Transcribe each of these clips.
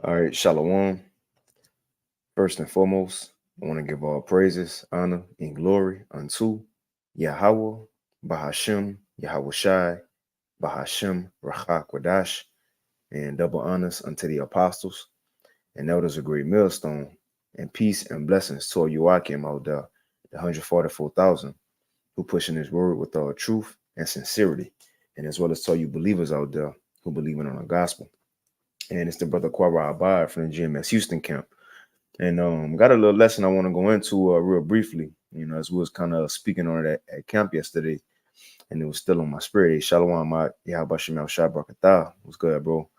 All right, Shalom. First and foremost, I want to give all praises, honor, and glory unto Yahweh, Bahashem, Yahweh Shai, Bahashem, Rachak Wadash, and double honors unto the apostles and elders of great millstone, and peace and blessings to Joachim out there, the 144,000, who pushing his word with all truth and sincerity, and as well as to you believers out there who believe in the gospel. And it's the brother Quara Abad from the GMS Houston camp. And got a little lesson I want to go into real briefly, as we was kind of speaking on it at camp yesterday, and it was still on my spirit. Shalom, my Yahabashim al Shabrakatah. What's good, bro?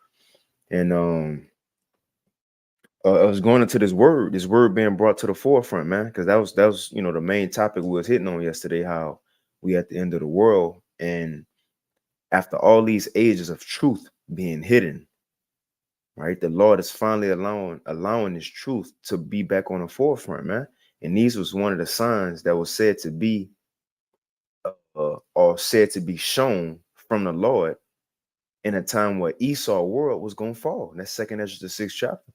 And I was going into this word being brought to the forefront, man, because that was the main topic we was hitting on yesterday, how we at the end of the world, and after all these ages of truth being hidden, right? The Lord is finally allowing this truth to be back on the forefront, man. And these was one of the signs that was said to be or said to be shown from the Lord in a time where Esau world was gonna fall. And that's second Ezra the 6th chapter.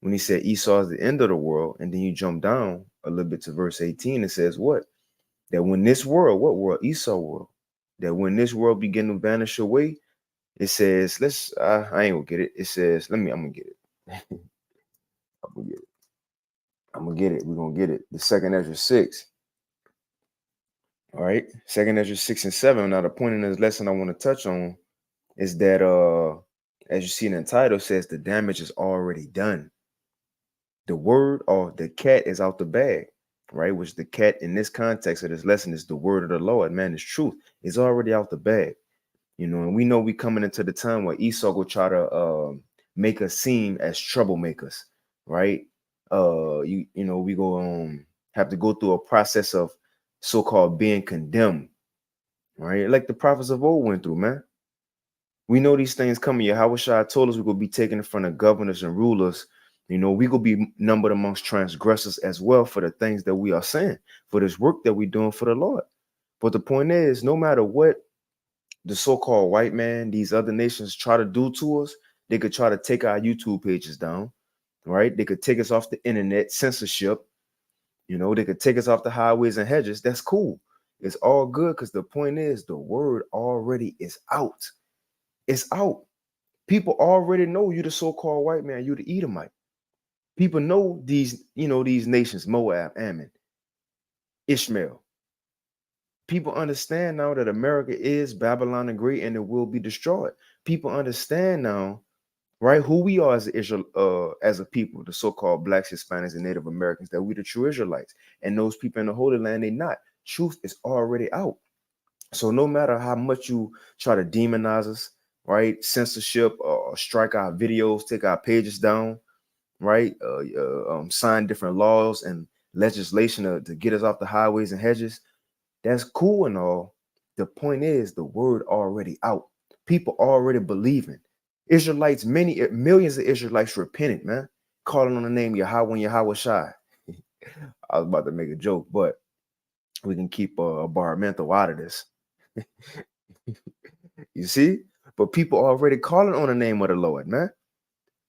When he said Esau is the end of the world, and then you jump down a little bit to verse 18, it says what? That when this world, what world? Esau world. That when this world begin to vanish away, it says, I ain't gonna get it. It says, I'm gonna get it. I'm gonna get it. I'm gonna get it. We're gonna get it. The second Ezra 6. All right. Second Ezra 6 and 7. Now, the point in this lesson I want to touch on is that as you see in the title, says the damage is already done. The word or the cat is out the bag, right? Which the cat in this context of this lesson is the word of the Lord, man, is truth. It's already out the bag. And we know we coming into the time where Esau will try to make us seem as troublemakers, right? We go have to go through a process of so-called being condemned, right? Like the prophets of old went through, man. We know these things coming. Yahweh Shai told us we're gonna be taken in front of governors and rulers. We gonna be numbered amongst transgressors as well for the things that we are saying, for this work that we're doing for the Lord. But the point is, no matter what the so-called white man, these other nations try to do to us, they could try to take our YouTube pages down, right? They could take us off the internet, censorship. They could take us off the highways and hedges. That's cool. It's all good because the point is the word already is out. It's out. People already know you the so-called white man, you the Edomite. People know these nations, Moab, Ammon, Ishmael. People understand now that America is Babylon the Great and it will be destroyed. People understand now, right, who we are as as a people, the so-called blacks, Hispanics, and Native Americans, that we the true Israelites. And those people in the Holy Land, they not. Truth is already out. So no matter how much you try to demonize us, right, censorship, strike our videos, take our pages down, right, sign different laws and legislation to get us off the highways and hedges, that's cool and all. The point is the word already out. People already believing. Israelites, millions of Israelites repented, man, calling on the name Yahweh and Yahweh Shai. I was about to make a joke, but we can keep a environmental out of this. You see? But people already calling on the name of the Lord, man,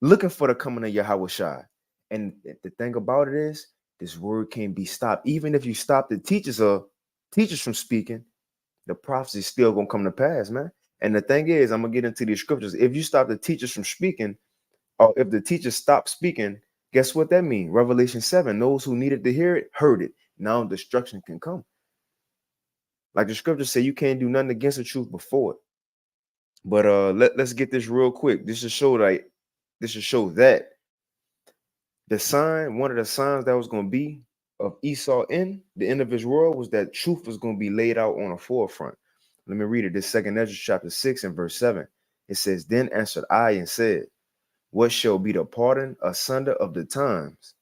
looking for the coming of Yahweh Shai. And the thing about it is, this word can't be stopped. Even if you stop the teachers from speaking, the prophecy is still gonna come to pass, man. And the thing is, I'm gonna get into these scriptures. If you stop the teachers from speaking, or if the teachers stop speaking, guess what that means? Revelation 7, those who needed to hear it, heard it. Now destruction can come. Like the scriptures say, you can't do nothing against the truth before it. But let's get this real quick. This should show that one of the signs that was gonna be of Esau in the end of his world was that truth was gonna be laid out on the forefront. Let me read it. This second Ezra chapter 6 and verse 7. It says, Then answered I and said, What shall be the pardon asunder of the times?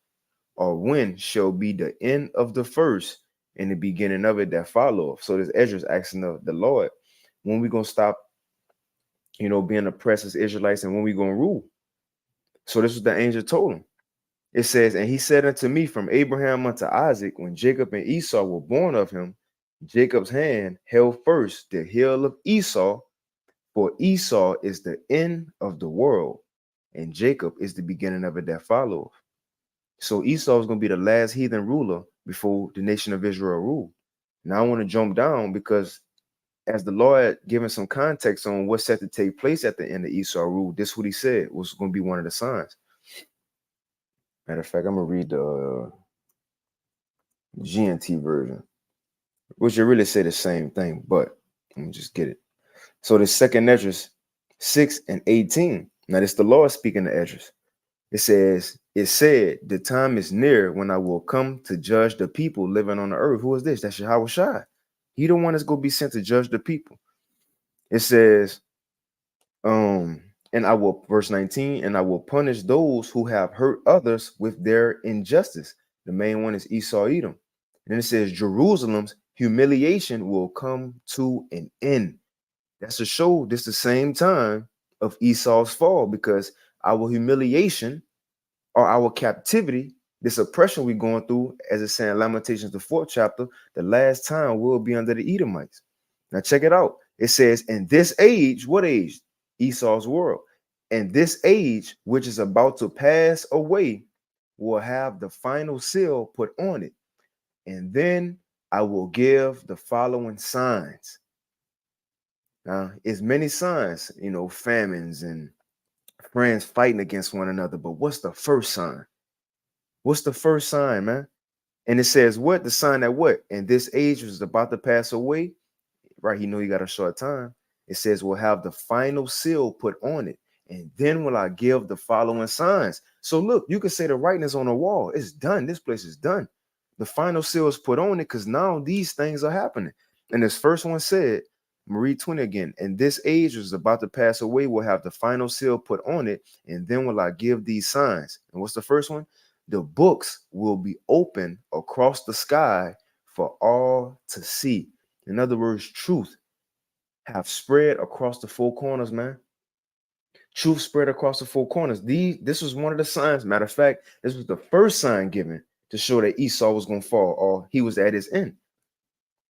Or when shall be the end of the first and the beginning of it that followeth? So this Ezra's asking the Lord, when we gonna stop, being oppressed as Israelites, and when we gonna rule? So this was the angel told him. It says, And he said unto me, From Abraham unto Isaac, when Jacob and Esau were born of him, Jacob's hand held first the heel of Esau, for Esau is the end of the world, and Jacob is the beginning of it that followed. So Esau is going to be the last heathen ruler before the nation of Israel ruled. Now I want to jump down because as the Lord giving some context on what's set to take place at the end of Esau rule, this is what he said was going to be one of the signs. Matter of fact, I'm going to read the GNT version, which it really say the same thing, but let me just get it. So the second Esdras 6 and 18. Now this the Lord speaking to Esdras. It says, it said, the time is near when I will come to judge the people living on the earth. Who is this? That's Yahweh Shai. He the one that's going to be sent to judge the people. It says, and I will, verse 19, and I will punish those who have hurt others with their injustice. The main one is Esau Edom. And it says, Jerusalem's humiliation will come to an end. That's to show this the same time of Esau's fall, because our humiliation or our captivity, this oppression we're going through, as it's saying Lamentations, the 4th chapter, the last time we'll be under the Edomites. Now check it out. It says, in this age, what age? Esau's world. And this age, which is about to pass away, will have the final seal put on it. And then I will give the following signs. Now, it's many signs, famines and friends fighting against one another. But what's the first sign? What's the first sign, man? And it says what? The sign that what? And this age was about to pass away, right? He got a short time. It says we'll have the final seal put on it. And then will I give the following signs. So look, you can say the writing is on the wall. It's done. This place is done. The final seal is put on it because now these things are happening. And this first one said, Marie 20 again, and this age was about to pass away, will have the final seal put on it. And then will I give these signs. And what's the first one? The books will be open across the sky for all to see. In other words, truth have spread across the four corners, man. Truth spread across the four corners. This was one of the signs. Matter of fact, this was the first sign given to show that Esau was going to fall, or he was at his end.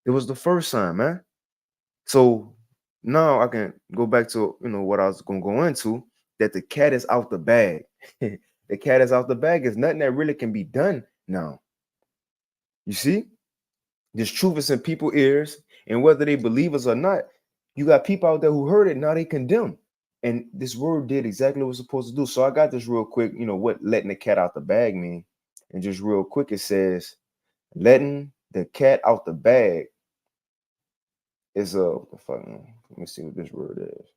It was the first sign, man. So now I can go back to what I was going to go into, that the cat is out the bag. The cat is out the bag. There's nothing that really can be done now. You see? This truth is in people's ears, and whether they believe us or not, you got people out there who heard it, now they condemn. And this word did exactly what it was supposed to do. So I got this real quick, what letting the cat out the bag mean. And just real quick, it says, letting the cat out the bag is let me see what this word is.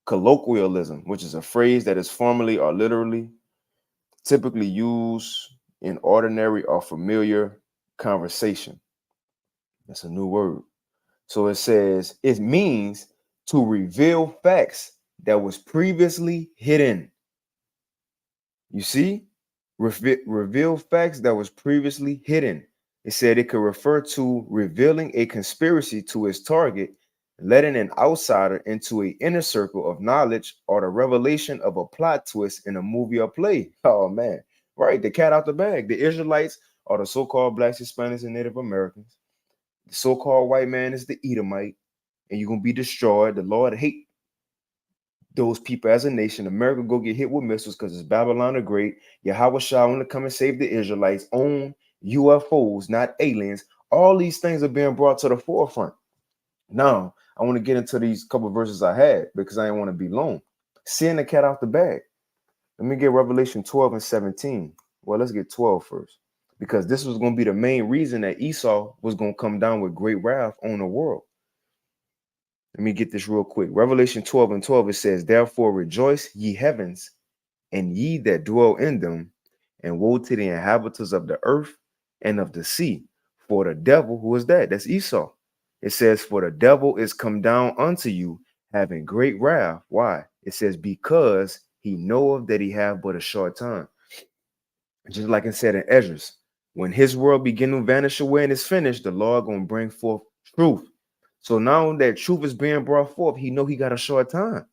Colloquialism, which is a phrase that is formally or literally typically used in ordinary or familiar conversation. That's a new word. So it says it means to reveal facts that was previously hidden. You see? Reveal facts that was previously hidden. It said it could refer to revealing a conspiracy to its target, letting an outsider into an inner circle of knowledge, or the revelation of a plot twist in a movie or play. Oh man, right? The cat out the bag. The Israelites are the so-called Blacks, Hispanics, and Native Americans. The so-called white man is the Edomite, and you're gonna be destroyed. The Lord hate those people as a nation. America go get hit with missiles because it's Babylon the Great. Yahweh Shah want to come and save the Israelites. Own UFOs, not aliens. All these things are being brought to the forefront. Now, I want to get into these couple of verses I had because I didn't want to be long. Seeing the cat out the bag. Let me get Revelation 12 and 17. Well, let's get 12 first, because this was going to be the main reason that Esau was going to come down with great wrath on the world. Let me get this real quick. Revelation 12 and 12, it says, therefore rejoice, ye heavens, and ye that dwell in them, and woe to the inhabitants of the earth and of the sea. For the devil, who is that? That's Esau. It says, for the devil is come down unto you, having great wrath. Why? It says, because he knoweth that he have but a short time. Just like it said in Esdras, when his world begin to vanish away and is finished, the Lord going to bring forth truth. So now that truth is being brought forth, he know he got a short time.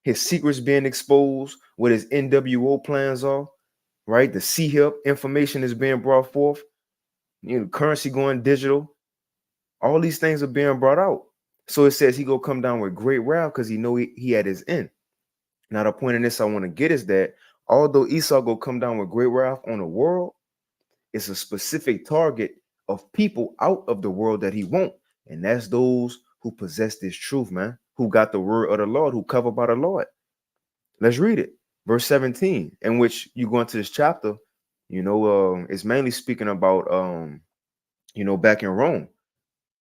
His secrets being exposed, what his NWO plans are, right? The CHIP information is being brought forth. Currency going digital. All these things are being brought out. So it says he go come down with great wrath because he know he at his end. Now the point in this I want to get is that although Esau go come down with great wrath on the world, it's a specific target of people out of the world that he won't. And that's those who possess this truth, man, who got the word of the Lord, who covered by the Lord. Let's read it. Verse 17, in which you go into this chapter, it's mainly speaking about, back in Rome.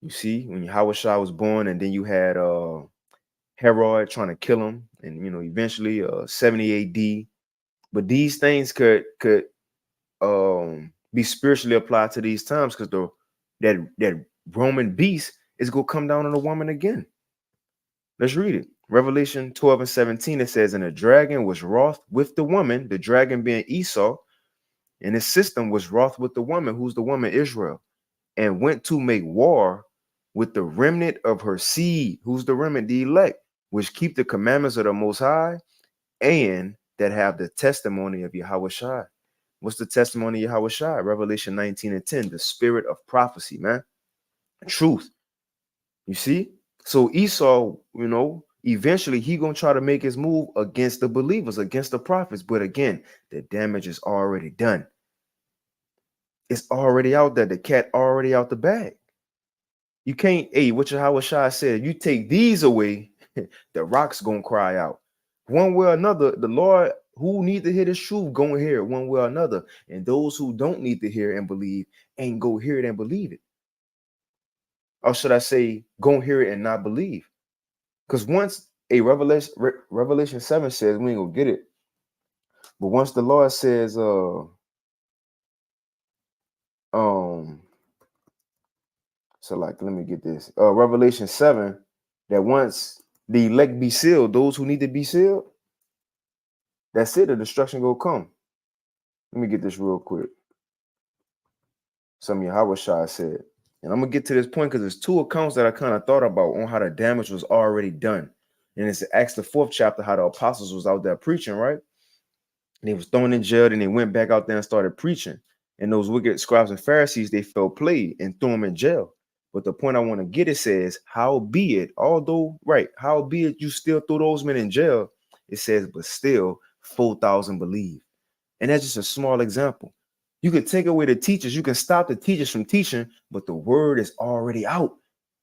You see, when Yahushua was born, and then you had Herod trying to kill him, and eventually 70 AD. But these things could be spiritually applied to these times because that Roman beast is gonna come down on a woman again. Let's read it. Revelation 12 and 17, it says, and the dragon was wroth with the woman, the dragon being Esau, and his system was wroth with the woman, who's the woman Israel, and went to make war with the remnant of her seed, who's the remnant, the elect, which keep the commandments of the Most High, and that have the testimony of Yahushua. What's the testimony of Yahushua? Revelation 19 and 10, the spirit of prophecy, man. Truth. You see? So Esau, eventually he gonna try to make his move against the believers, against the prophets. But again, the damage is already done. It's already out there. The cat already out the bag. You can't, what Yahushua said, you take these away, the rocks gonna cry out. One way or another, the Lord who need to hear this truth gonna hear it one way or another. And those who don't need to hear and believe ain't go hear it and believe it. Or should I say, go hear it and not believe? Because once a Revelation 7 says, we ain't gonna get it. But once the Lord says, so like, let me get this. Revelation 7, that once the elect be sealed, those who need to be sealed, that's it, the destruction will come. Let me get this real quick. Some Yahushua said, and I'm gonna get to this point because there's two accounts that I kind of thought about on how the damage was already done. And it's Acts the 4th chapter, how the apostles was out there preaching, right? And they was thrown in jail, and they went back out there and started preaching. And those wicked scribes and Pharisees, they fell play and threw them in jail. But the point I want to get, it says, howbeit, you still threw those men in jail, it says, but still 4,000 believe. And that's just a small example. You can take away the teachers, you can stop the teachers from teaching, but the word is already out.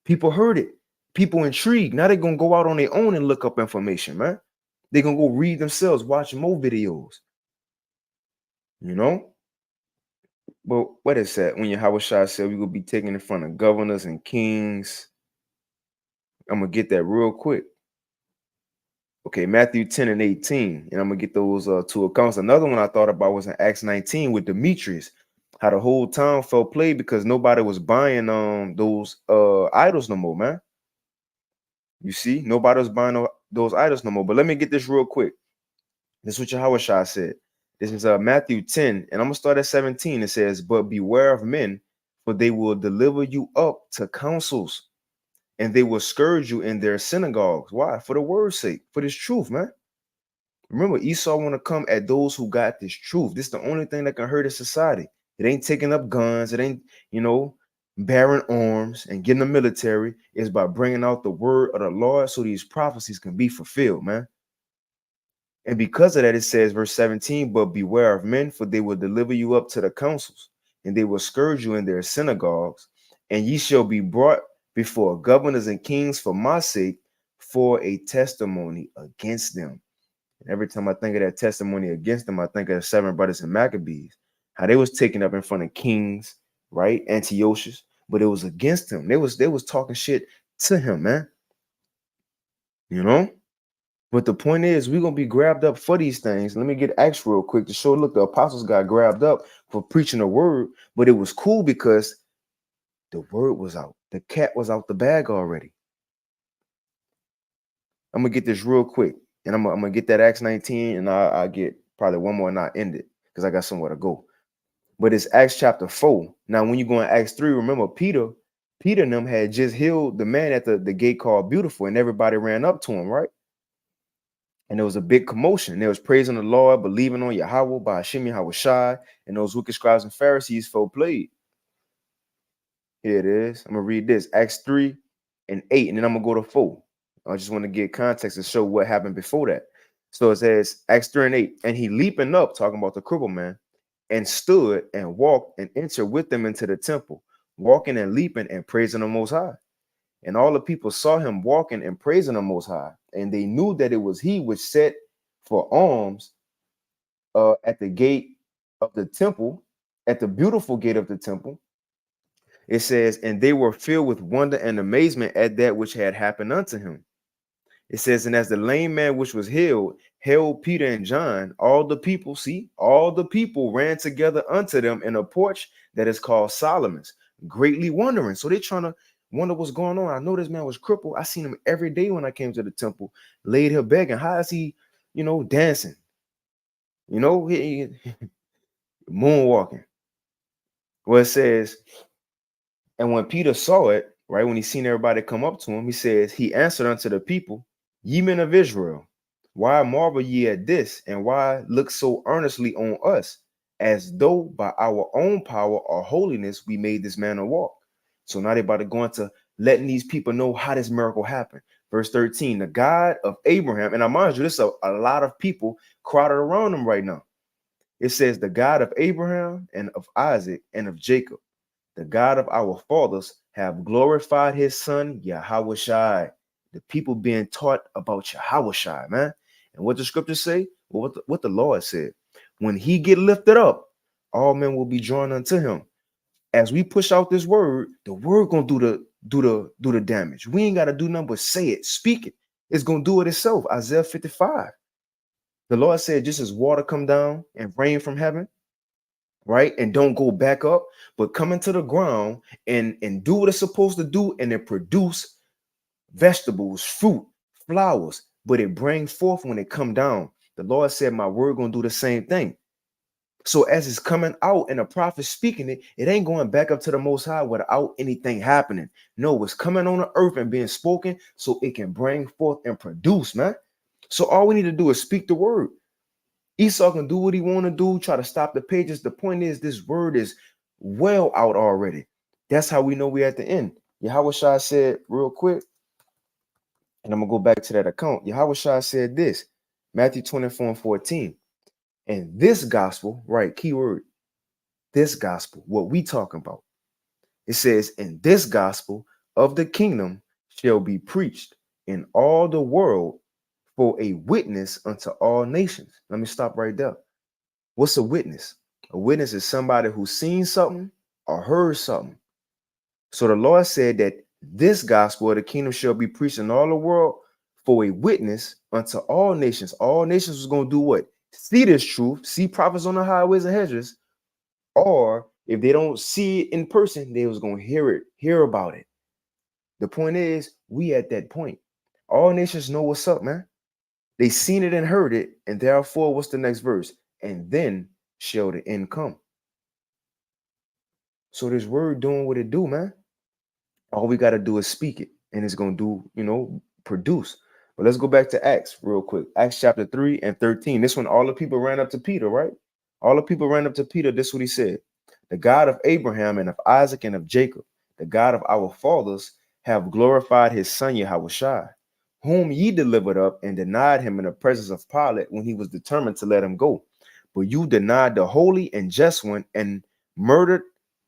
People heard it. People intrigued. Now they're going to go out on their own and look up information, man. They're going to go read themselves, watch more videos. But what is that? When Yahushua said we will be taken in front of governors and kings. I'm going to get that real quick. Okay, Matthew 10 and 18. And I'm going to get those two accounts. Another one I thought about was in Acts 19 with Demetrius. How the whole town fell play because nobody was buying those idols no more, man. You see, nobody was buying those idols no more. But let me get this real quick. This is what Yahushua said. This is Matthew 10, and I'm gonna start at 17. It says, but beware of men, for they will deliver you up to councils, and they will scourge you in their synagogues. Why? For the word's sake, for this truth, man. Remember, Esau want to come at those who got this truth. This is the only thing that can hurt a society. It ain't taking up guns. It ain't, bearing arms and getting the military. It's by bringing out the word of the Lord so these prophecies can be fulfilled, man. And because of that, it says, verse 17, but beware of men, for they will deliver you up to the councils, and they will scourge you in their synagogues, and ye shall be brought before governors and kings for my sake, for a testimony against them. And every time I think of that testimony against them, I think of the 7 brothers in Maccabees, how they was taken up in front of kings, right? Antiochus, but it was against him. They was talking shit to him, man. But the point is, we're going to be grabbed up for these things. Let me get Acts real quick to show, look, the apostles got grabbed up for preaching the word, but it was cool because the word was out. The cat was out the bag already. I'm going to get this real quick, and I'm going to get that Acts 19, and I'll get probably one more and I'll end it because I got somewhere to go. But it's Acts chapter 4. Now, when you go in Acts 3, remember Peter and them had just healed the man at the gate called Beautiful, and everybody ran up to him, right? And there was a big commotion. There was praising the Lord, believing on Yahweh by Hashem Yahushai, and those wicked scribes and Pharisees fell played. Here it is. I'm going to read this. Acts 3, and 8, and then I'm gonna go to 4. I just want to get context to show what happened before that. So it says Acts 3 and 8, and he leaping up, talking about the crippled man, and stood and walked and entered with them into the temple, walking and leaping and praising the Most High. And all the people saw him walking and praising the Most High, and they knew that it was he which sat for alms at the gate of the temple, at the beautiful gate of the temple. It says, and they were filled with wonder and amazement at that which had happened unto him. It says, and as the lame man which was healed held Peter and John, all the people, see, all the people ran together unto them in a porch that is called Solomon's, greatly wondering. So they're trying to wonder what's going on. I know this man was crippled. I seen him every day when I came to the temple, laid here begging. How is he, dancing? He moonwalking. Well, it says, and when Peter saw it, right, when he seen everybody come up to him, he says, he answered unto the people, ye men of Israel, why marvel ye at this, and why look so earnestly on us, as though by our own power or holiness we made this man to walk? So now they're about to go into letting these people know how this miracle happened. Verse 13, the God of Abraham, and I mind you, this is a lot of people crowded around him right now. It says, the God of Abraham and of Isaac and of Jacob, the God of our fathers, have glorified his son, Yahushua. The people being taught about Yahushua, man. And what the scriptures say, well, what the Lord said, when he get lifted up, all men will be drawn unto him. As we push out this word, the word gonna do the damage. We ain't got to do nothing but say it, speak it. It's gonna do it itself. Isaiah 55. The Lord said, just as water come down and rain from heaven, right, and don't go back up, but come into the ground and do what it's supposed to do, and it produce vegetables, fruit, flowers, but it brings forth when it come down. The Lord said, my word gonna do the same thing. So as it's coming out and the prophet speaking it, it ain't going back up to the Most High without anything happening. No, it's coming on the earth and being spoken so it can bring forth and produce, man. So all we need to do is speak the word. Esau can do what he want to do, try to stop the pages. The point is, this word is well out already. That's how we know we're at the end. Yahushua said real quick, and I'm going to go back to that account. Yahushua said this, Matthew 24 and 14. And this gospel, right, keyword, this gospel, what we talking about. It says, and this gospel of the kingdom shall be preached in all the world for a witness unto all nations. Let me stop right there. What's a witness? A witness is somebody who's seen something or heard something. So the Lord said that this gospel of the kingdom shall be preached in all the world for a witness unto all nations. All nations was going to do what? See this truth, see prophets on the highways and hedges, or if they don't see it in person, they was going to hear about it. The point is, we at that point. All nations know what's up, man. They seen it and heard it, and therefore, what's the next verse? And then shall the end come. So this word doing what it do, man. All we got to do is speak it, and it's going to do, produce. But let's go back to Acts real quick. Acts chapter 3 and 13. This one, all the people ran up to Peter, right? All the people ran up to Peter. This is what he said. The God of Abraham and of Isaac and of Jacob, the God of our fathers, have glorified his son Yahushua, whom ye delivered up and denied him in the presence of Pilate when he was determined to let him go. But you denied the holy and just one, and murdered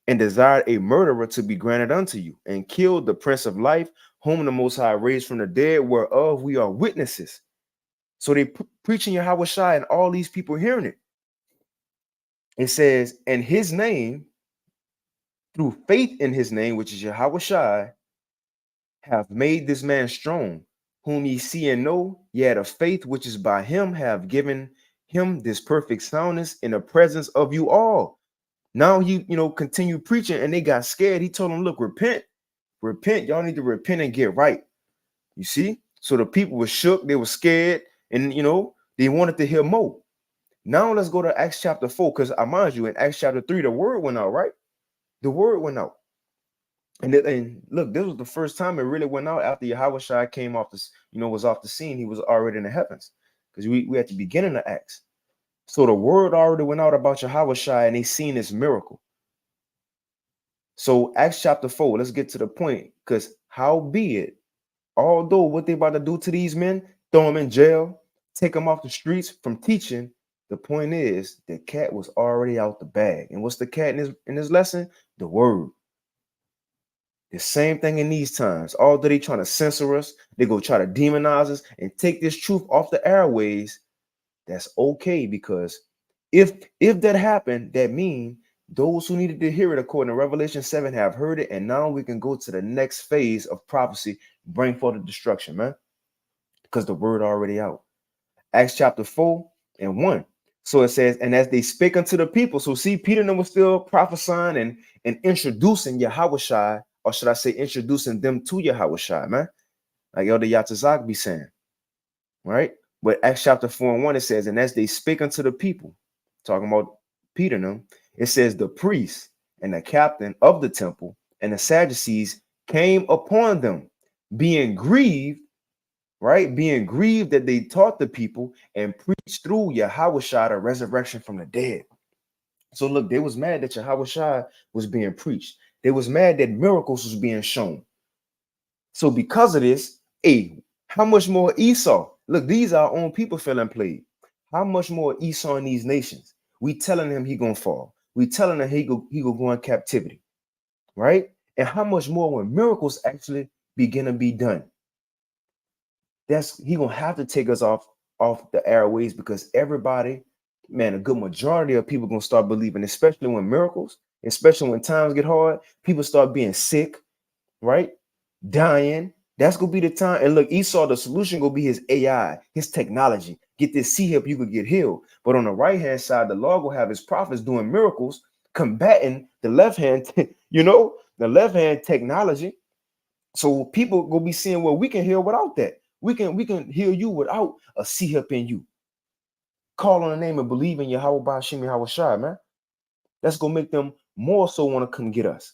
and desired a murderer to be granted unto you, and killed the Prince of Life, whom the Most High raised from the dead, whereof we are witnesses. So they preaching Yahushua, and all these people hearing it. It says, and his name, through faith in his name, which is Yahushua, have made this man strong, whom ye see and know, yet of faith which is by him have given him this perfect soundness in the presence of you all. Now he, continue preaching, and they got scared. He told them, look, repent. Y'all need to repent and get right. You see? So the people were shook, they were scared, and they wanted to hear more. Now let's go to Acts chapter 4, because I mind you, in Acts chapter 3, the word went out, right? The word went out. And look, this was the first time it really went out after Yahushua came off this, was off the scene. He was already in the heavens, because we at the beginning of Acts. So the word already went out about Yahushua, and they seen this miracle. So Acts chapter 4, let's get to the point, because howbeit, although what they about to do to these men, throw them in jail, take them off the streets from teaching, the point is the cat was already out the bag. And what's the cat in this lesson? The word. The same thing in these times. Although they trying to censor us, they go try to demonize us and take this truth off the airways. That's okay, because if that happened, that means those who needed to hear it according to Revelation 7 have heard it, and now we can go to the next phase of prophecy, bring forth the destruction, man, because the word already out. Acts chapter 4:1. So it says, and as they spake unto the people, so see, Peter and them was still prophesying and introducing Yahushua, or should I say introducing them to Yahushua, man, like Elder Yatazak be saying, right? But Acts chapter 4:1, it says, and as they spake unto the people, talking about Peter and them, it says, the priest and the captain of the temple and the Sadducees came upon them, being grieved, right? Being grieved that they taught the people and preached through Yahushua the resurrection from the dead. So look, they was mad that Yahushua was being preached. They was mad that miracles was being shown. So because of this, how much more Esau? Look, these are our own people feeling played. How much more Esau in these nations? We telling him he gonna fall. We telling him he go in captivity, right? And how much more when miracles actually begin to be done? He gonna have to take us off the airways, because everybody, man, a good majority of people gonna start believing, especially when miracles, especially when times get hard, people start being sick, right? Dying. That's gonna be the time. And look, Esau, the solution gonna be his AI, his technology. Get this C-hip, you could get healed. But on the right hand side, the Lord will have his prophets doing miracles, combating the left hand, the left hand technology. So people gonna be seeing, well, we can heal without that. We can heal you without a C-hip in you. Call on the name and believe in Yahweh Ba'ashim Yahushua, man. That's gonna make them more so want to come get us.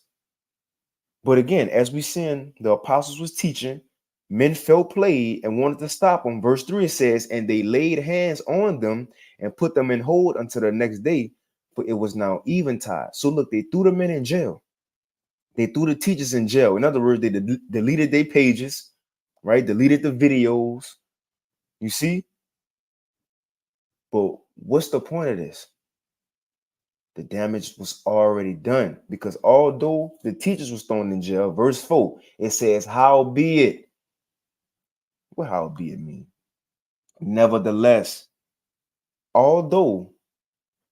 But again, as we seen, the apostles was teaching, men felt played and wanted to stop them. Verse 3, it says, and they laid hands on them and put them in hold until the next day, for it was now eventide. So look, they threw the men in jail. They threw the teachers in jail. In other words, they deleted their pages, right? Deleted the videos. You see? But what's the point of this? The damage was already done, because although the teachers was thrown in jail, verse 4, it says, howbeit. What howbeit mean? Nevertheless, although,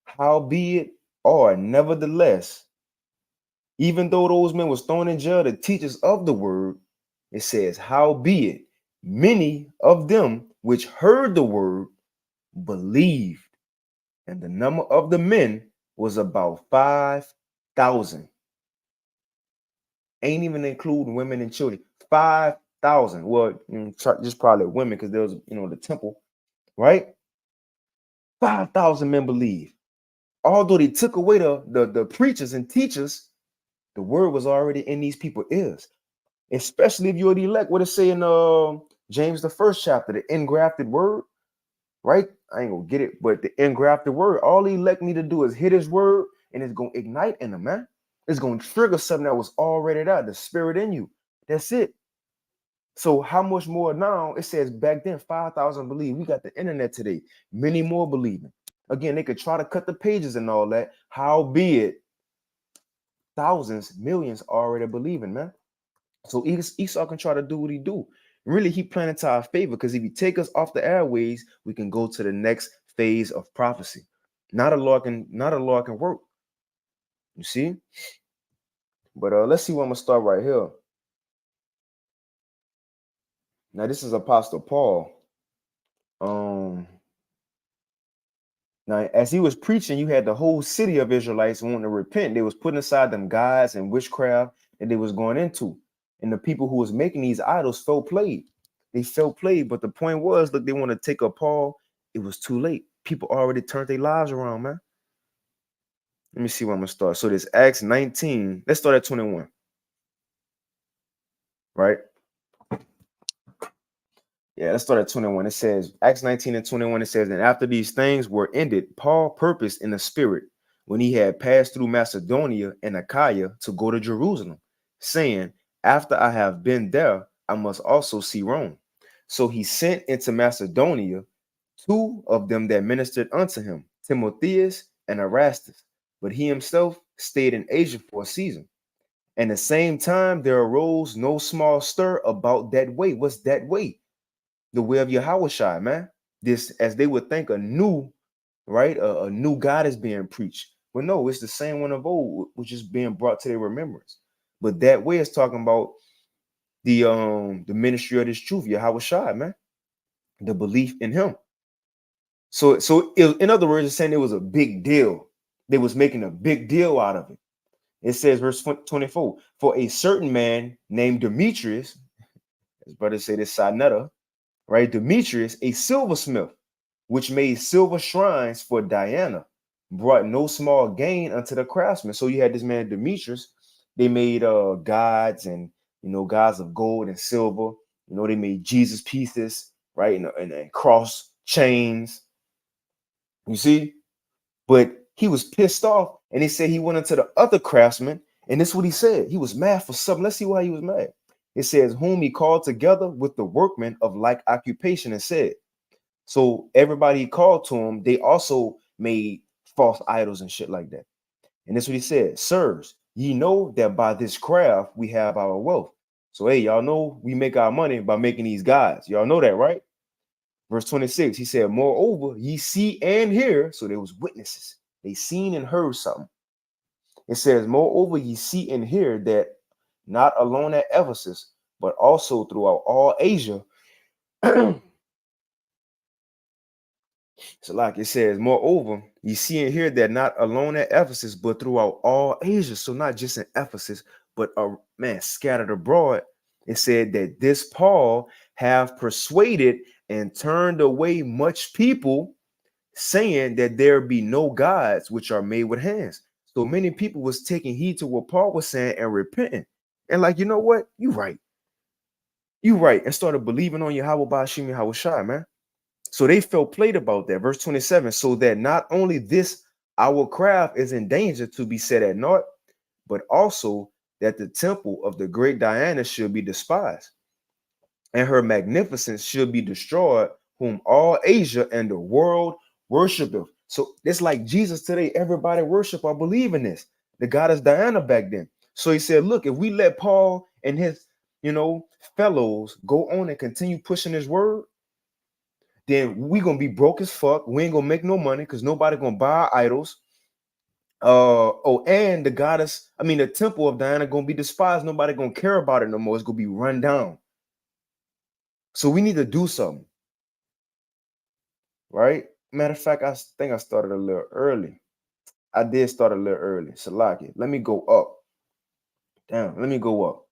howbeit, or nevertheless, even though those men was thrown in jail, the teachers of the word, it says, howbeit, many of them which heard the word believed, and the number of the men was about 5,000. Ain't even including women and children. 5,000. Well, just probably women, because there was, the temple, right? 5,000 men believe. Although they took away the preachers and teachers, the word was already in these people's ears. Especially if you're the elect. What it say in James, the first chapter, the engrafted word, right? I ain't gonna get it, but the engrafted word, all the elect need to do is hit his word, and it's gonna ignite in them, man. It's gonna trigger something that was already there, the spirit in you. That's it. So how much more now? It says back then 5,000 believe. We got the internet today. Many more believing. Again, they could try to cut the pages and all that. Howbeit, thousands, millions already believing, man. So Esau can try to do what he do. Really, he planning to our favor, because if he take us off the airways, we can go to the next phase of prophecy. Not a law can work. You see? But let's see where I'm gonna start right here. Now, this is Apostle Paul. Now, as he was preaching, you had the whole city of Israelites wanting to repent. They was putting aside them gods and witchcraft that they was going into. And the people who was making these idols felt played. They felt played. But the point was, look, they want to take up Paul. It was too late. People already turned their lives around, man. Let me see where I'm going to start. So this Acts 19. Let's start at 21. Right? Yeah, let's start at 21. It says, Acts 19 and 21, it says, and after these things were ended, Paul purposed in the spirit, when he had passed through Macedonia and Achaia, to go to Jerusalem, saying, After I have been there, I must also see Rome. So he sent into Macedonia two of them that ministered unto him, Timotheus and Erastus. But he himself stayed in Asia for a season. And the same time, there arose no small stir about that way. What's that way? The way of Yahushua, man. This, as they would think, a new, right? A new God is being preached. But no, it's the same one of old, which is being brought to their remembrance. But that way is talking about the ministry of this truth, Yahushua, man. The belief in him. In other words, it's saying it was a big deal. They was making a big deal out of it. It says, verse 24, for a certain man named Demetrius, his brothers say this Sinetta, right? Demetrius, a silversmith, which made silver shrines for Diana, brought no small gain unto the craftsmen. So you had this man Demetrius. They made gods and gods of gold and silver. They made Jesus pieces, right? And cross chains. You see, but he was pissed off, and he said he went into the other craftsmen, and this is what he said. He was mad for something. Let's see why he was mad. It says, whom he called together with the workmen of like occupation, and said, so everybody he called to him, they also made false idols and shit like that. And this is what he said, sirs, ye know that by this craft we have our wealth. So hey, y'all know we make our money by making these gods. Y'all know that, right? Verse 26, he said, moreover, ye see and hear. So there was witnesses. They seen and heard something. It says, moreover, ye see and hear that not alone at Ephesus, but also throughout all Asia. So like it says, moreover, ye see and hear that not alone at Ephesus, but throughout all Asia. So not just in Ephesus, but scattered abroad. It said that this Paul have persuaded and turned away much people, saying that there be no gods which are made with hands. So many people was taking heed to what Paul was saying and repenting. And like, you know what? You right. You right. And started believing on Yahweh Bashim Yahushai, man. So they felt played about that. Verse 27, so that not only this our craft is in danger to be set at naught, but also that the temple of the great Diana should be despised, and her magnificence should be destroyed, whom all Asia and the world worshipeth. So it's like Jesus today, everybody worship or believe in this. The goddess Diana back then. So he said, look, if we let Paul and his, fellows go on and continue pushing his word, then we gonna be broke as fuck. We ain't gonna make no money because nobody gonna buy our idols. And the temple of Diana gonna be despised. Nobody gonna care about it no more. It's gonna be run down. So we need to do something, right? Matter of fact, I think I started a little early. I did start a little early. Salaki, let me go up. Damn, let me go up.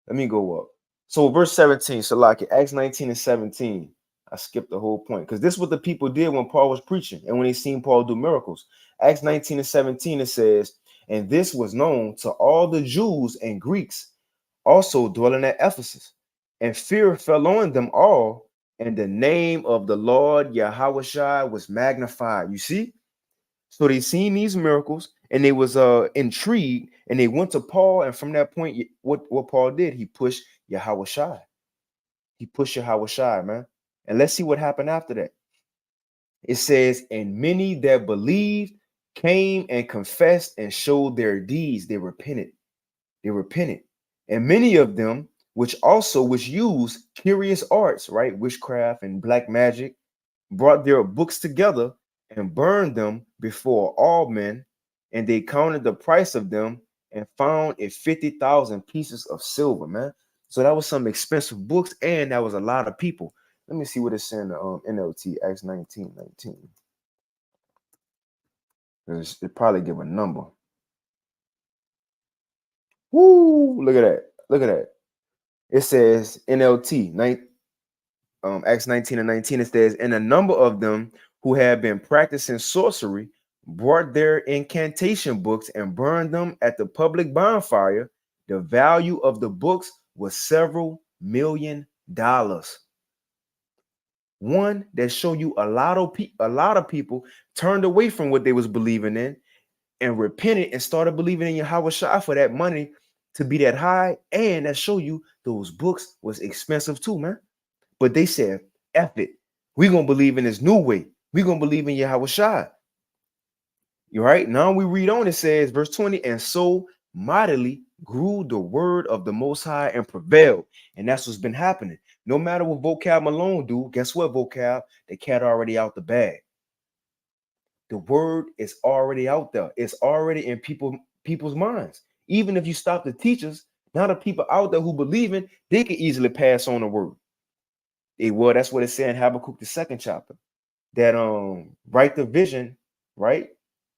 Let me go up. So verse 17, Salaki, Acts 19 and 17. I skipped the whole point because this is what the people did when Paul was preaching and when they seen Paul do miracles. Acts 19 and 17, it says, and this was known to all the Jews and Greeks also dwelling at Ephesus, and fear fell on them all, and the name of the Lord Yahushua was magnified. You see? So they seen these miracles and they was intrigued, and they went to Paul, and from that point, what Paul did, he pushed Yahushua. He pushed Yahushua, man. And let's see what happened after that. It says, and many that believed came and confessed and showed their deeds. They repented. They repented. And many of them, which used curious arts, right? Witchcraft and black magic, brought their books together and burned them before all men. And they counted the price of them and found it 50,000 pieces of silver, man. So that was some expensive books, and that was a lot of people. Let me see what it's in the NLT, Acts 19:19. It probably give a number. Woo! Look at that. Look at that. It says NLT, Acts 19 and 19. It says, and a number of them who had been practicing sorcery brought their incantation books and burned them at the public bonfire. The value of the books was several $1 million. One that show you a lot of people turned away from what they was believing in and repented and started believing in Yahweh Shah for that money to be that high, and that show you those books was expensive too, man. But they said, F it. We're gonna believe in this new way. We're gonna believe in Yahweh Shai. You right? Now we read on, it says, verse 20, and so mightily grew the word of the Most High and prevailed. And that's what's been happening. No matter what Vocab Malone do, guess what, Vocab? The cat already out the bag. The word is already out there. It's already in people's minds. Even if you stop the teachers, now the people out there who believe in, they can easily pass on the word. Well, that's what it said in Habakkuk, the 2nd chapter. That write the vision, right?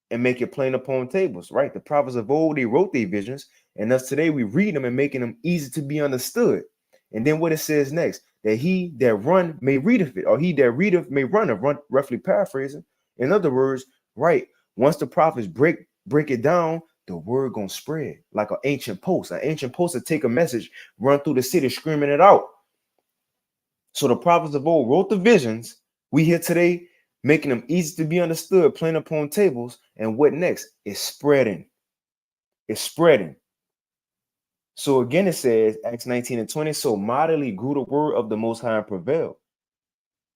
And make it plain upon tables, right? The prophets of old, they wrote their visions, and us today we read them and making them easy to be understood. And then what it says next, that he that run may read of it, or he that readeth may run of, run, roughly paraphrasing. In other words, right, once the prophets break it down, the word gonna spread like an ancient post. An ancient post that take a message, run through the city screaming it out. So the prophets of old wrote the visions. We here today making them easy to be understood, plain upon tables. And what next? It's spreading. It's spreading. So again, it says, Acts 19 and 20, so mightily grew the word of the Most High and prevailed.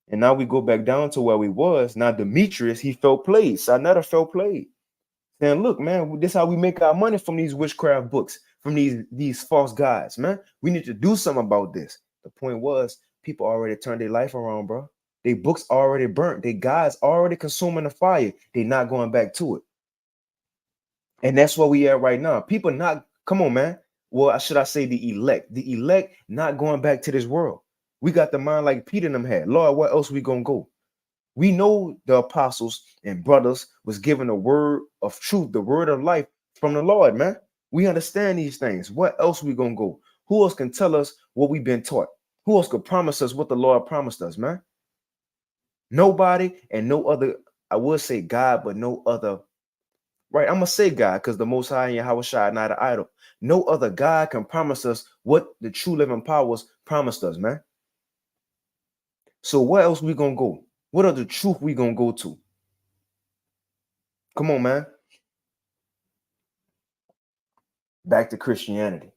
And now we go back down to where we was. Now Demetrius, he felt played. Sarnetta felt played. Saying, look, man, this is how we make our money from these witchcraft books, from these false gods, man. We need to do something about this. The point was, people already turned their life around, bro. Their books already burnt. Their gods already consuming the fire. They're not going back to it. And that's where we at right now. People not, come on, man. Well, should I say the elect? The elect not going back to this world. We got the mind like Peter and them had. Lord, where else we gonna go? We know the apostles and brothers was given a word of truth, the word of life from the Lord, man. We understand these things. What else we gonna go? Who else can tell us what we've been taught? Who else could promise us what the Lord promised us, man? Nobody and no other. I would say God, but no other. Right, I'm gonna say God because the Most High and Yahweh Shai not an idol. No other God can promise us what the true living powers promised us, man. So where else we gonna go? What other truth we gonna go to? Come on, man. Back to Christianity.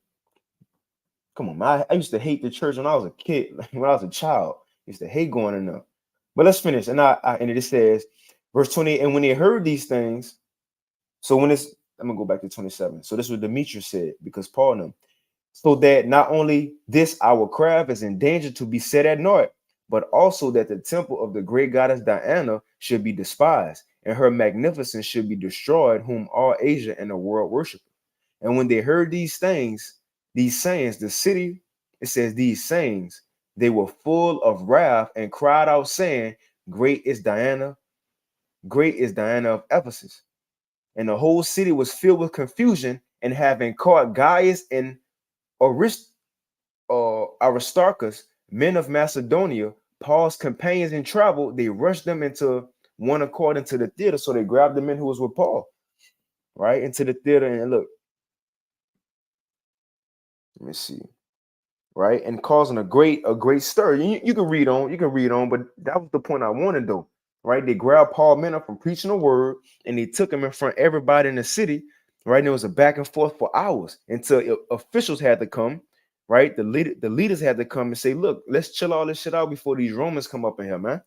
Come on, man. I used to hate the church when I was a kid, when I was a child. I used to hate going in there. But let's finish. And and it says, verse 28, and when they heard these things, so when it's, I'm gonna go back to 27. So this is what Demetrius said, because Paul knew. So that not only this our craft is in danger to be set at naught, but also that the temple of the great goddess Diana should be despised, and her magnificence should be destroyed, whom all Asia and the world worship. And when they heard these things, these sayings, the city, it says these sayings, they were full of wrath and cried out, saying, great is Diana of Ephesus. And the whole city was filled with confusion, and having caught Gaius and Aristarchus, men of Macedonia, Paul's companions in travel, they rushed them into one accord into the theater. So they grabbed the men who was with Paul, right, into the theater. And look, let me see, right, and causing a great stir. You can read on, but that was the point I wanted, though, right? They grabbed Paul men up from preaching the word, and they took him in front of everybody in the city, right? And there was a back and forth for hours until officials had to come. Right, the leaders had to come and say, "Look, let's chill all this shit out before these Romans come up in here, man."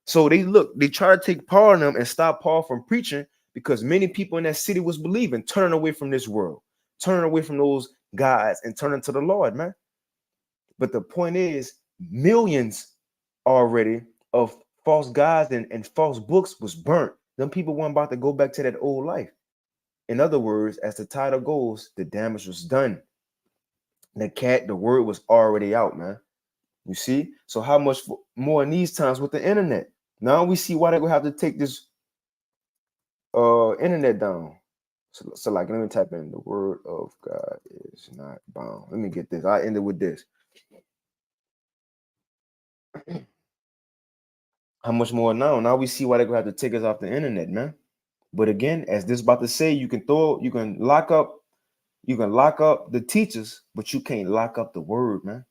So they try to take Paul and them and stop Paul from preaching, because many people in that city was believing, turning away from this world, turning away from those gods, and turning to the Lord, man. But the point is, millions already of false gods and false books was burnt. Them people weren't about to go back to that old life. In other words, as the title goes, the damage was done. The word was already out, man. You see? So how much more in these times with the internet? Now we see why they're gonna have to take this internet down. So like, let me type in the word of God is not bound. Let me get this. I ended with this. How much more now? Now we see why they're gonna have to take us off the internet, man. But again, as this about to say, you can lock up the teachers, but you can't lock up the word, man.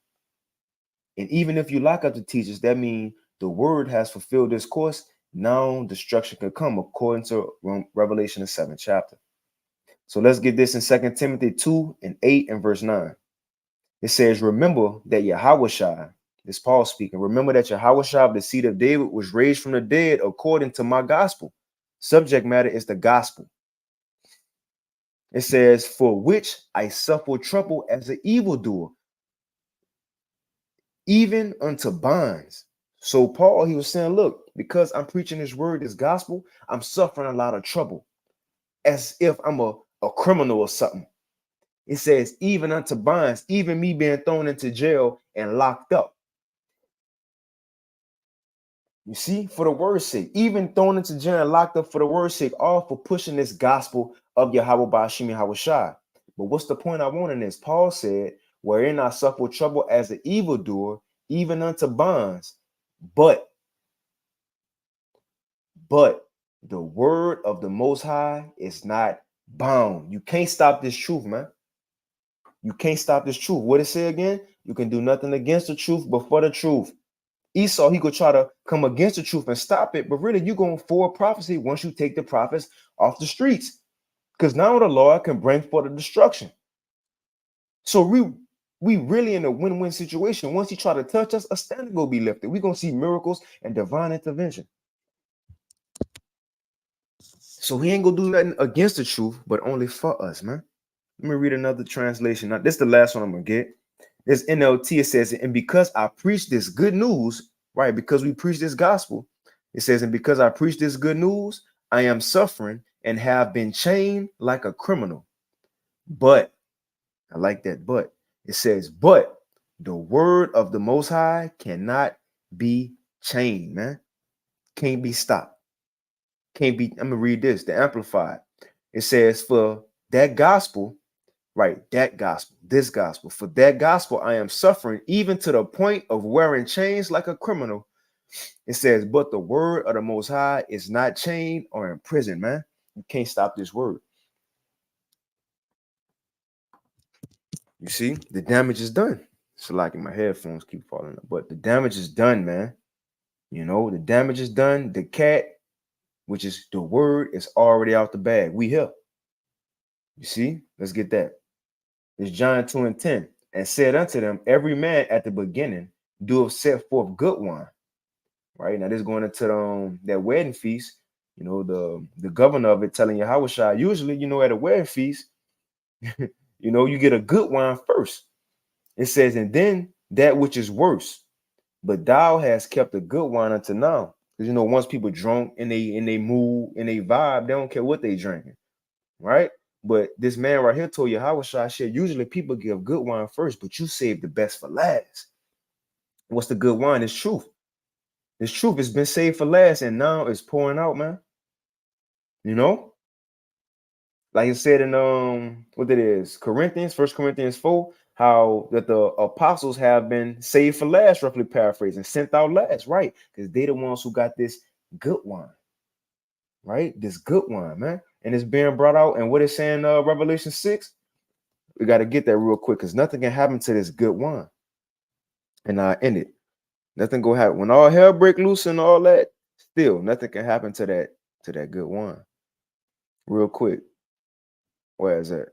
And even if you lock up the teachers, that means the word has fulfilled this course. Now destruction can come, according to Revelation the 7th chapter. So let's get this in 2 Timothy 2:8 and verse 9. It says, remember that Yahushua, this Paul speaking, remember that Yahushua, the seed of David, was raised from the dead according to my gospel. Subject matter is the gospel. It says, for which I suffer trouble as an evildoer, even unto bonds. So Paul, he was saying, look, because I'm preaching this word, this gospel, I'm suffering a lot of trouble as if I'm a criminal or something. It says, even unto bonds, even me being thrown into jail and locked up. You see, for the word's sake, even thrown into jail and locked up for the word's sake, all for pushing this gospel of Yahweh Ba'ashim Yahushua. But what's the point I want in this? Paul said, wherein I suffer trouble as an evildoer, even unto bonds. But the word of the Most High is not bound. You can't stop this truth, man. You can't stop this truth. What it say again? You can do nothing against the truth, but for the truth. Esau, he could try to come against the truth and stop it, but really, you're going for prophecy once you take the prophets off the streets. Because now the Lord can bring forth a destruction. So we really in a win-win situation. Once he try to touch us, a standard will be lifted. We're going to see miracles and divine intervention. So he ain't going to do nothing against the truth, but only for us, man. Let me read another translation. Now, this is the last one I'm going to get. This NLT, it says, and because I preach this good news, right, because we preach this gospel, it says, and because I preach this good news, I am suffering and have been chained like a criminal. But, I like that, but, it says, but the word of the Most High cannot be chained, man. Can't be stopped. Can't be, I'm going to read this, the Amplified. It says, for that gospel, right, that gospel, this gospel, for that gospel, I am suffering even to the point of wearing chains like a criminal. It says, but the word of the Most High is not chained or in prison, man. You can't stop this word. You see, the damage is done. So like my headphones keep falling up, but the damage is done, man. You know, the damage is done. The cat, which is the word, is already out the bag. We here. You see, let's get that. It's John 2:10. And said unto them, every man at the beginning doeth set forth good wine. Right now, this is going into that wedding feast. You know, the governor of it telling you Yahushua, usually, you know, at a wedding feast, you know, you get a good wine first. It says, and then that which is worse. But thou hast kept a good wine until now. Because you know, once people drunk and they mood and they vibe, they don't care what they drinking, right? But this man right here told you Yahushua said, usually people give good wine first, but you save the best for last. What's the good wine? It's truth. It's truth. It's been saved for last, and now it's pouring out, man. You know, like it said in what it is, Corinthians, 1 Corinthians 4, how that the apostles have been saved for last, roughly paraphrasing, sent out last, right? Because they the ones who got this good wine, right? This good wine, man, and it's being brought out. And what it's saying, Revelation 6, we got to get that real quick because nothing can happen to this good wine. And I end it. Nothing go happen when all hell break loose and all that. Still, nothing can happen to that good wine. Real quick. Where is that?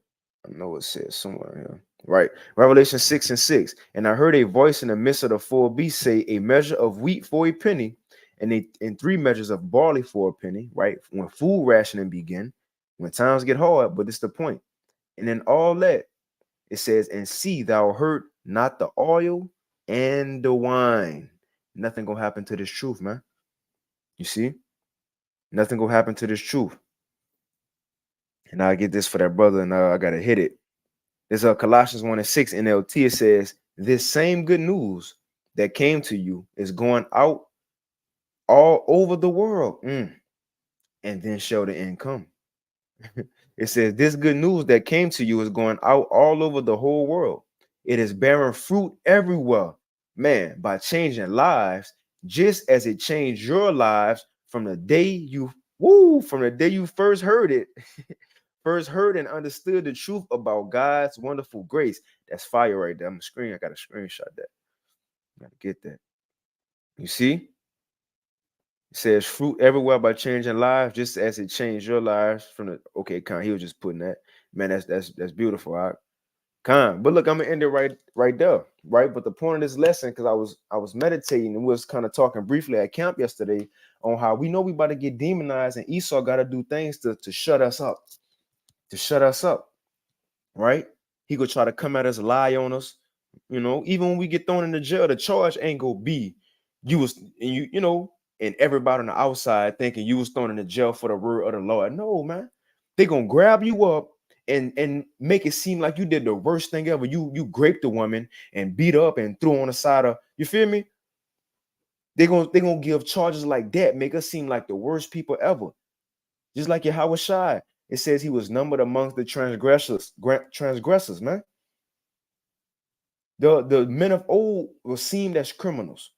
I know it says somewhere here. Right. Revelation 6:6. And I heard a voice in the midst of the four beasts say, a measure of wheat for a penny, and 3 measures of barley for a penny. Right. When food rationing begin, when times get hard, but it's the point. And then all that, it says, and see, thou hurt not the oil and the wine. Nothing gonna happen to this truth, man. You see? Nothing gonna happen to this truth. And I get this for that brother, and I gotta hit it. There's a Colossians 1:6 NLT. It says, this same good news that came to you is going out all over the world. And then shall the end come. It says, this good news that came to you is going out all over the whole world. It is bearing fruit everywhere, man, by changing lives, just as it changed your lives from the day you first heard it. First heard and understood the truth about God's wonderful grace. That's fire right there. I got a screenshot that. Gotta get that. You see? It says fruit everywhere by changing lives, just as it changed your lives from the okay, Con. He was just putting that. Man, that's beautiful. All right. Con. But look, I'm gonna end it right there. Right. But the point of this lesson, because I was meditating and we was kind of talking briefly at camp yesterday on how we know we about to get demonized and Esau gotta do things to shut us up. To shut us up. Right? He could try to come at us, lie on us. Even when we get thrown in the jail, the charge ain't gonna be you was and and everybody on the outside thinking you was thrown in the jail for the word of the Lord. No, man. They gonna grab you up and make it seem like you did the worst thing ever. You raped the woman and beat up and threw on the side of, you feel me? They gonna give charges like that, make us seem like the worst people ever. Just like Yahweh Shai. It says he was numbered amongst the transgressors, man. The men of old were seen as criminals.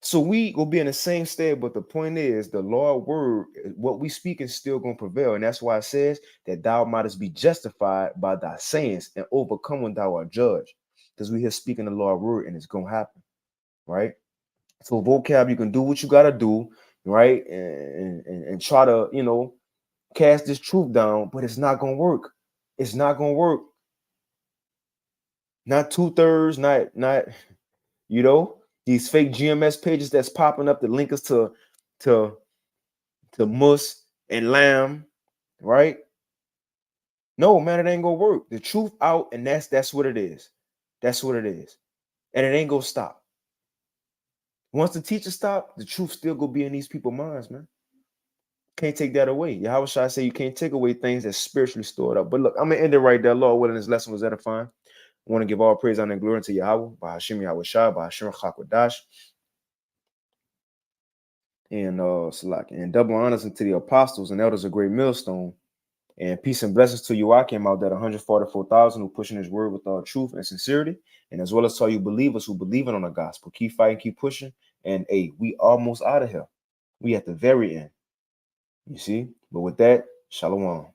So we will be in the same state, but the point is the Lord word, what we speak is still going to prevail. And that's why it says that thou mightest be justified by thy sayings and overcome when thou art judged. Because we here speaking the Lord word and it's going to happen, right? So vocab, you can do what you got to do, right? And try to, cast this truth down, but it's not going to work. It's not going to work. Not 2/3, not these fake GMS pages that's popping up that link us to Mus and Lamb, right? No, man, it ain't gonna work. The truth out, and that's what it is. That's what it is. And it ain't gonna stop. Once the teacher stop, the truth still gonna be in these people's minds, man. Can't take that away. How should I say you can't take away things that's spiritually stored up? But look, I'm gonna end it right there. Lord willing, this lesson was edifying. I want to give all praise, honor, and glory to Yahweh, by Hashem Yahweh Shai, by Hashem Chakwadash, and Salak, and double honors unto the apostles and elders of Great Millstone, and peace and blessings to you. I came out that 144,000 who pushing his word with all truth and sincerity, and as well as to all you believers who believing on the gospel. Keep fighting, keep pushing, and hey, we almost out of here. We at the very end. You see? But with that, shalom.